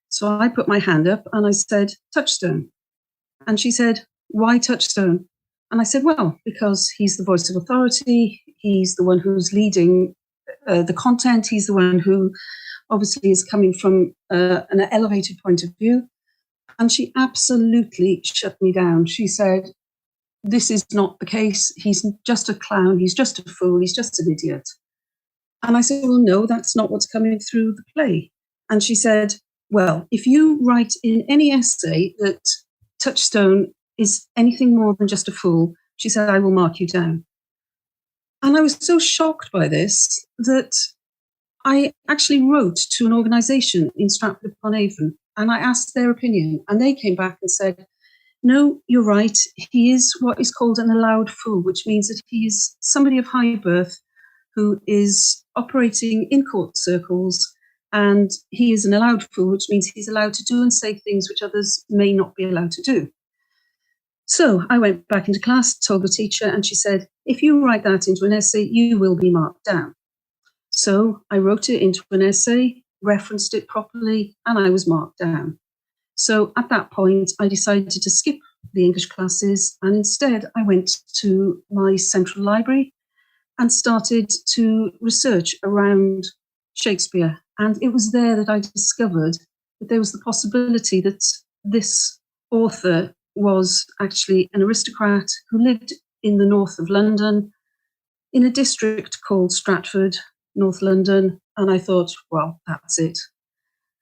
So I put my hand up and I said, Touchstone. And she said, why Touchstone? And I said, well, because he's the voice of authority, he's the one who's leading the content, he's the one who obviously is coming from an elevated point of view. And she absolutely shut me down. She said, this is not the case. He's just a clown. He's just a fool. He's just an idiot. And I said, well, no, that's not what's coming through the play. And she said, well, if you write in any essay that Touchstone is anything more than just a fool, she said, I will mark you down. And I was so shocked by this that I actually wrote to an organisation in Stratford-upon-Avon and I asked their opinion. And they came back and said, no, you're right. He is what is called an allowed fool, which means that he is somebody of high birth who is operating in court circles, and he is an allowed fool, which means he's allowed to do and say things which others may not be allowed to do. So I went back into class, told the teacher, and she said, if you write that into an essay, you will be marked down. So I wrote it into an essay, referenced it properly, and I was marked down. So at that point, I decided to skip the English classes, and instead I went to my central library and started to research around Shakespeare. And it was there that I discovered that there was the possibility that this author was actually an aristocrat who lived in the north of London, in a district called Stratford, North London. And I thought, well, that's it.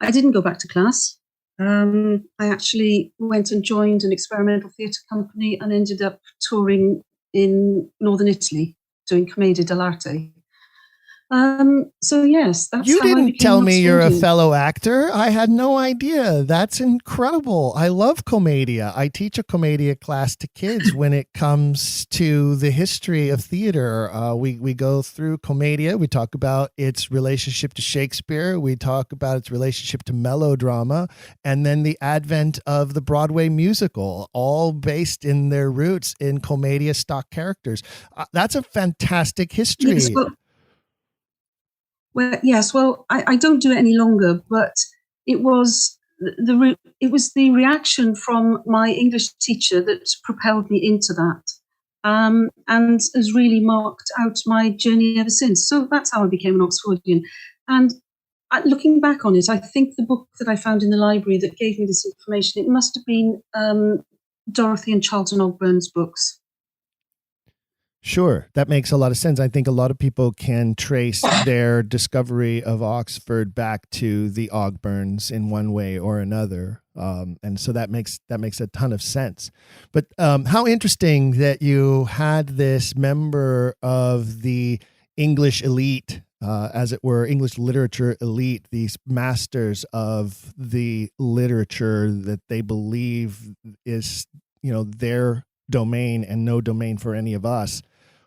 I didn't go back to class. I actually went and joined an experimental theatre company and ended up touring in northern Italy, doing Commedia dell'arte. So yes, that's you how I didn't became tell me you're a Oxfordian. fellow actor. I had no idea. That's incredible. I love Commedia. I teach a Commedia class to kids when it comes to the history of theater. We go through Commedia. We talk about its relationship to Shakespeare. We talk about its relationship to melodrama, and then the advent of the Broadway musical, all based in their roots in Commedia stock characters. That's a fantastic history. Yes, well, I don't do it any longer, but it was it was the reaction from my English teacher that propelled me into that, and has really marked out my journey ever since. So that's how I became an Oxfordian. And looking back on it, I think the book that I found in the library that gave me this information, it must have been Dorothy and Charlton Ogburn's books. Sure, that makes a lot of sense. I think a lot of people can trace their discovery of Oxford back to the Ogburns in one way or another, and so that makes a ton of sense. But how interesting that you had this member of the English elite, as it were, English literature elite, these masters of the literature that they believe is, their domain and no domain for any of us,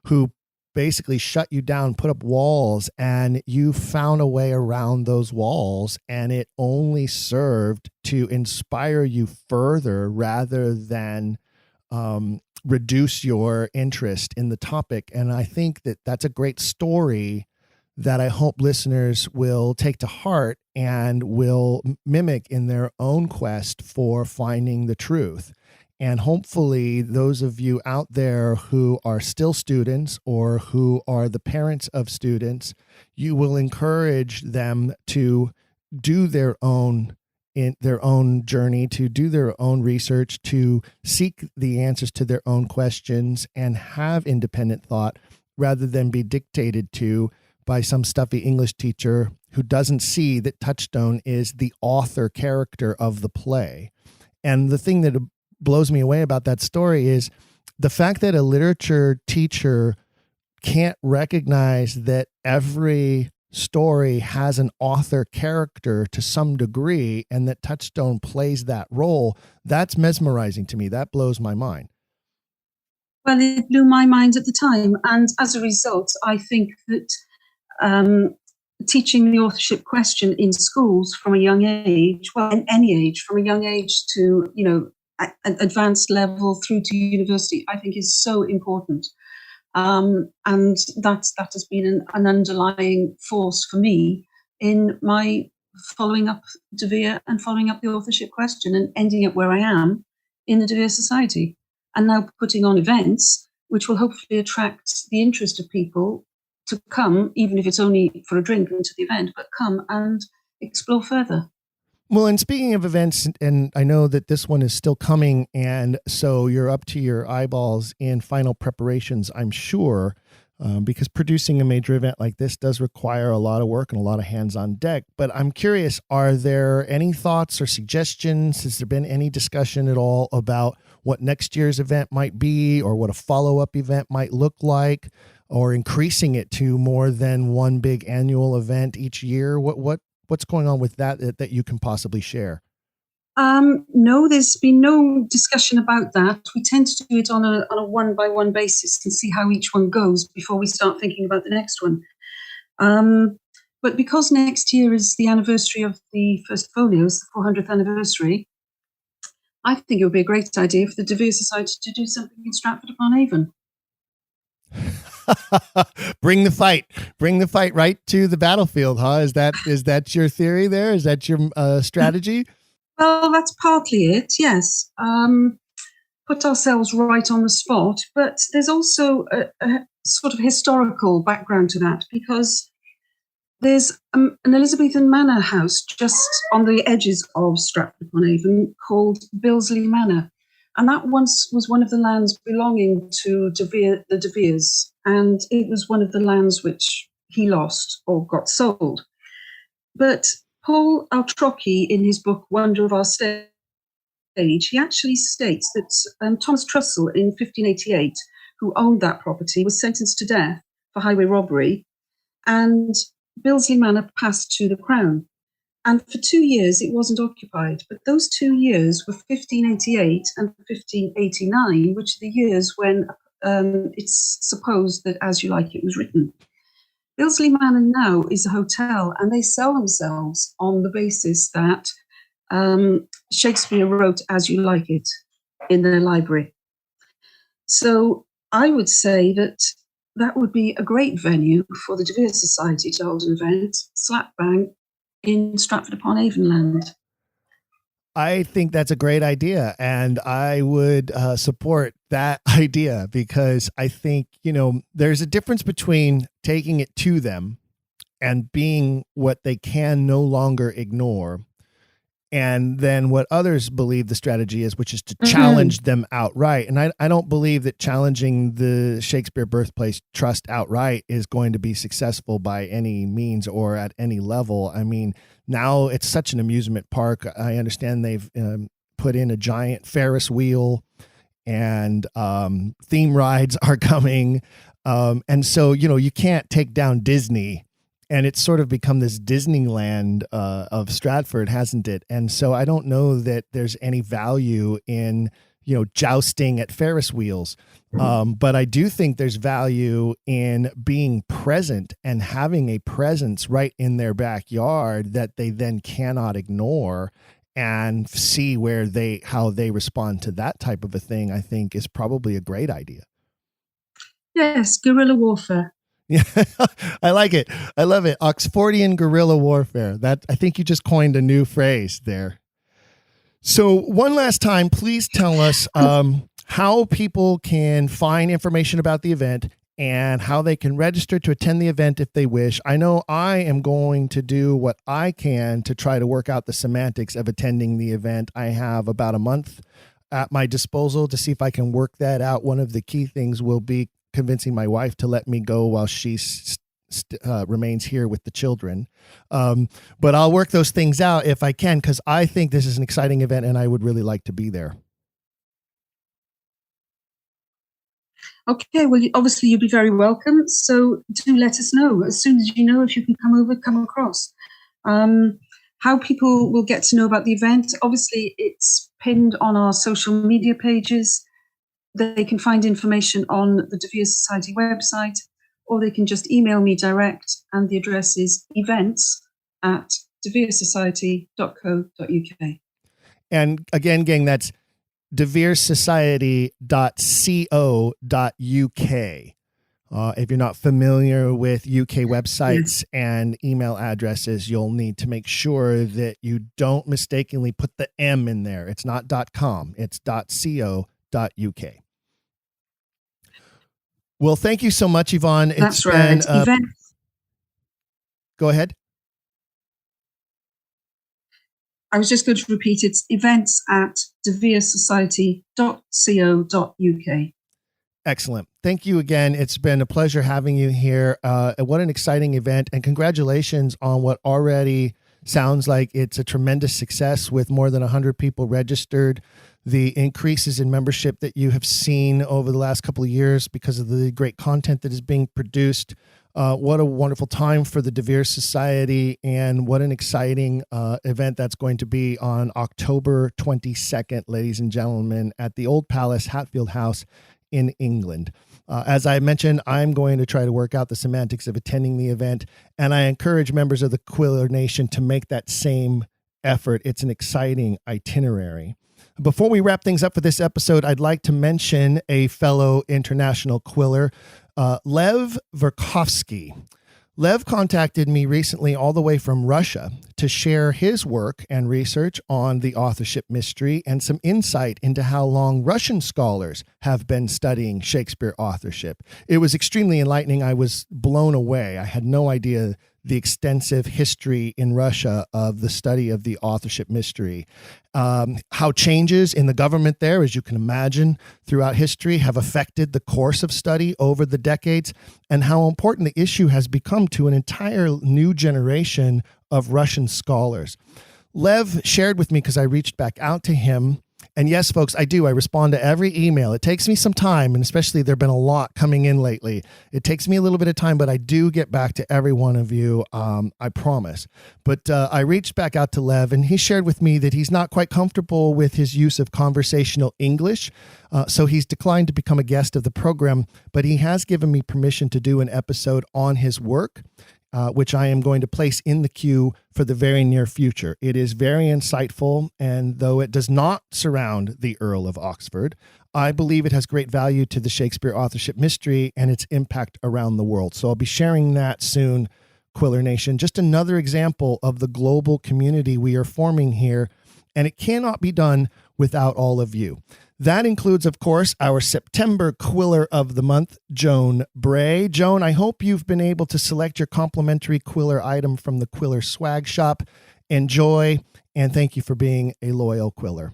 who basically shut you down, put up walls, and you found a way around those walls, and it only served to inspire you further rather than reduce your interest in the topic. And I think that that's a great story that I hope listeners will take to heart and will mimic in their own quest for finding the truth. And hopefully those of you out there who are still students or who are the parents of students, you will encourage them to do their own journey, to do their own research, to seek the answers to their own questions and have independent thought rather than be dictated to by some stuffy English teacher who doesn't see that Touchstone is the author character of the play. And the thing that blows me away about that story is the fact that a literature teacher can't recognize that every story has an author character to some degree and that Touchstone plays that role. That's mesmerizing to me. That blows my mind. Well, it blew my mind at the time. And as a result, I think that teaching the authorship question in schools from a young age, well, in any age, from a young age to, advanced level through to university, I think is so important. And that has been an underlying force for me in my following up De Vere and following up the authorship question and ending up where I am in the De Vere Society. And now putting on events which will hopefully attract the interest of people to come, even if it's only for a drink into the event, but come and explore further. Well, and speaking of events, and I know that this one is still coming, and so you're up to your eyeballs in final preparations, I'm sure, because producing a major event like this does require a lot of work and a lot of hands on deck. But I'm curious, are there any thoughts or suggestions? Has there been any discussion at all about what next year's event might be or what a follow-up event might look like, or increasing it to more than one big annual event each year? What's going on with that you can possibly share? No, there's been no discussion about that. We tend to do it on a one-by-one basis and see how each one goes before we start thinking about the next one. But because next year is the anniversary of the first folios, the 400th anniversary, I think it would be a great idea for the De Vere Society to do something in Stratford-upon-Avon. Bring the fight right to the battlefield, huh? Is that your theory there? Is that your strategy? Well, that's partly it, yes. Put ourselves right on the spot, but there's also a sort of historical background to that, because there's an Elizabethan manor house just on the edges of Stratford-upon-Avon called Billesley Manor. And that once was one of the lands belonging to the De Veres, and it was one of the lands which he lost or got sold. But Paul Altrocchi, in his book Wonder of Our Stage, he actually states that Thomas Trussell in 1588, who owned that property, was sentenced to death for highway robbery, and Billesley Manor passed to the Crown. And for 2 years, it wasn't occupied. But those 2 years were 1588 and 1589, which are the years when it's supposed that As You Like It was written. Billesley Manor now is a hotel, and they sell themselves on the basis that Shakespeare wrote As You Like It in their library. So I would say that would be a great venue for the De Vere Society to hold an event, slap bang, in Stratford-upon-Avon land. I think that's a great idea, and I would support that idea because I think, there's a difference between taking it to them and being what they can no longer ignore, and then what others believe the strategy is, which is to challenge them outright. And I don't believe that challenging the Shakespeare birthplace trust outright is going to be successful by any means or at any level. I mean, now it's such an amusement park. I understand they've put in a giant Ferris wheel, and theme rides are coming. And so, you can't take down Disney. And it's sort of become this Disneyland of Stratford, hasn't it? And so I don't know that there's any value in, jousting at Ferris wheels. But I do think there's value in being present and having a presence right in their backyard that they then cannot ignore, and see how they respond to that type of a thing, I think is probably a great idea. Yes, guerrilla warfare. Yeah, I like it. I love it. Oxfordian guerrilla warfare. That, I think you just coined a new phrase there. So one last time, please tell us how people can find information about the event and how they can register to attend the event if they wish. I know I am going to do what I can to try to work out the semantics of attending the event. I have about a month at my disposal to see if I can work that out. One of the key things will be convincing my wife to let me go while she remains here with the children. But I'll work those things out if I can, because I think this is an exciting event and I would really like to be there. Okay, well, obviously you'll be very welcome. So do let us know as soon as you know if you can come across. How people will get to know about the event, obviously it's pinned on our social media pages. They can find information on the De Vere Society website, or they can just email me direct, and the address is events@deveresociety.co.uk. And again, gang, that's deveresociety.co.uk. If you're not familiar with UK websites and email addresses, you'll need to make sure that you don't mistakenly put the M in there. It's not .com, it's .co.uk. Well, thank you so much, Yvonne. That's right. Events. Go ahead. I was just going to repeat, it's events@deveresociety.co.uk. Excellent. Thank you again. It's been a pleasure having you here. What an exciting event, and congratulations on what already sounds like it's a tremendous success with more than 100 people registered. The increases in membership that you have seen over the last couple of years because of the great content that is being produced. What a wonderful time for the De Vere Society, and what an exciting event that's going to be on October 22nd, ladies and gentlemen, at the Old Palace, Hatfield House in England. As I mentioned, I'm going to try to work out the semantics of attending the event, and I encourage members of the Quiller Nation to make that same effort. It's an exciting itinerary. Before we wrap things up for this episode, I'd like to mention a fellow international quiller, Lev Verkovsky. Lev contacted me recently all the way from Russia to share his work and research on the authorship mystery and some insight into how long Russian scholars have been studying Shakespeare authorship. It was extremely enlightening. I was blown away. I had no idea the extensive history in Russia of the study of the authorship mystery. How changes in the government there, as you can imagine, throughout history have affected the course of study over the decades, and how important the issue has become to an entire new generation of Russian scholars. Lev shared with me, because I reached back out to him. And yes, folks, I do. I respond to every email. It takes me some time, and especially there have been a lot coming in lately. It takes me a little bit of time, but I do get back to every one of you, I promise. But I reached back out to Lev, and he shared with me that he's not quite comfortable with his use of conversational English, so he's declined to become a guest of the program, but he has given me permission to do an episode on his work, which I am going to place in the queue for the very near future. It is very insightful, and though it does not surround the Earl of Oxford, I believe it has great value to the Shakespeare authorship mystery and its impact around the world. So I'll be sharing that soon, Quiller Nation. Just another example of the global community we are forming here, and it cannot be done without all of you. That includes, of course, our September Quiller of the Month, Joan Bray. Joan, I hope you've been able to select your complimentary Quiller item from the Quiller Swag Shop. Enjoy, and thank you for being a loyal Quiller.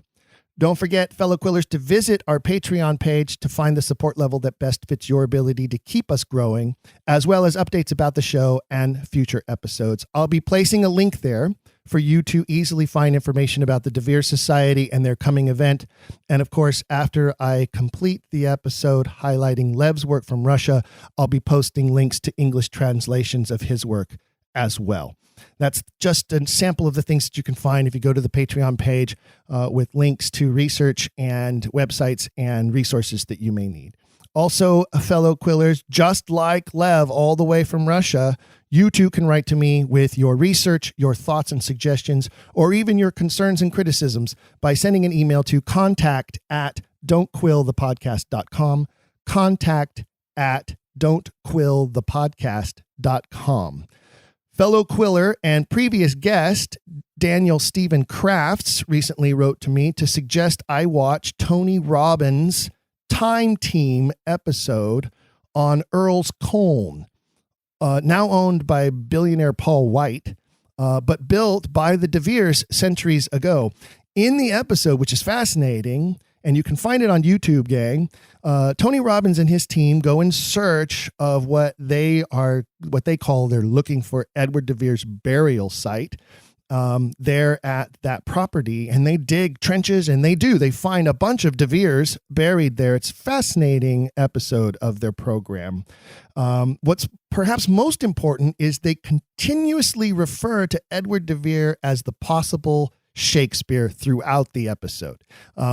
Don't forget, fellow Quillers, to visit our Patreon page to find the support level that best fits your ability to keep us growing, as well as updates about the show and future episodes. I'll be placing a link there for you to easily find information about the Vere Society and their coming event. And of course, after I complete the episode highlighting Lev's work from Russia, I'll be posting links to English translations of his work as well. That's just a sample of the things that you can find if you go to the Patreon page with links to research and websites and resources that you may need. Also, fellow Quillers, just like Lev all the way from Russia, you too can write to me with your research, your thoughts and suggestions, or even your concerns and criticisms by sending an email to contact@don'tquillthepodcast.com, contact@don'tquillthepodcast.com. Fellow Quiller and previous guest Daniel Stephen Crafts recently wrote to me to suggest I watch Tony Robbins' Time Team episode on Earl's Colne, now owned by billionaire Paul White, but built by the De Veres centuries ago. In the episode, which is fascinating, and you can find it on YouTube, gang, Tony Robbins and his team go in search of what they call they're looking for Edward de Vere's burial site there at that property, and they dig trenches, and they find a bunch of de Veres buried there. It's a fascinating episode of their program. What's perhaps most important is they continuously refer to Edward de Vere as the possible Shakespeare throughout the episode,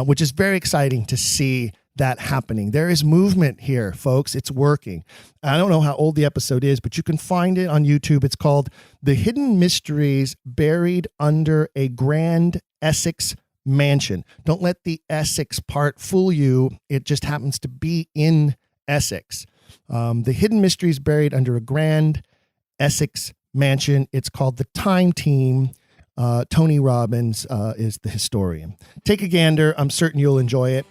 which is very exciting to see that happening. There is movement here, folks. It's working. I don't know how old the episode is, but you can find it on YouTube. It's called The Hidden Mysteries Buried Under a Grand Essex Mansion. Don't let the Essex part fool you. It just happens to be in Essex. The Hidden Mysteries Buried Under a Grand Essex Mansion. It's called The Time Team. Tony Robbins is the historian. Take a gander. I'm certain you'll enjoy it.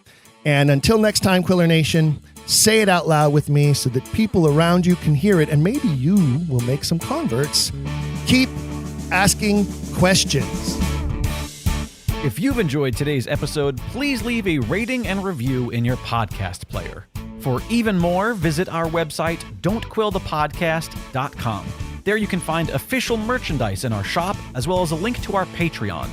And until next time, Quiller Nation, say it out loud with me so that people around you can hear it, and maybe you will make some converts. Keep asking questions. If you've enjoyed today's episode, please leave a rating and review in your podcast player. For even more, visit our website, don'tquillthepodcast.com. There you can find official merchandise in our shop, as well as a link to our Patreon.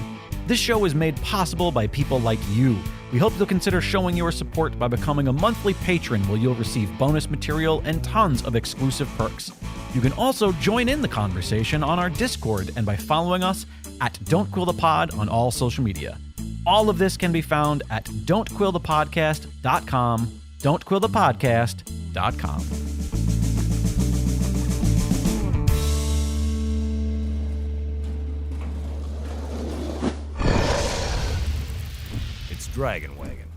This show is made possible by people like you. We hope you'll consider showing your support by becoming a monthly patron, where you'll receive bonus material and tons of exclusive perks. You can also join in the conversation on our Discord and by following us at Don't Quill the Pod on all social media. All of this can be found at don'tquillthepodcast.com, don'tquillthepodcast.com. Dragon Wagon.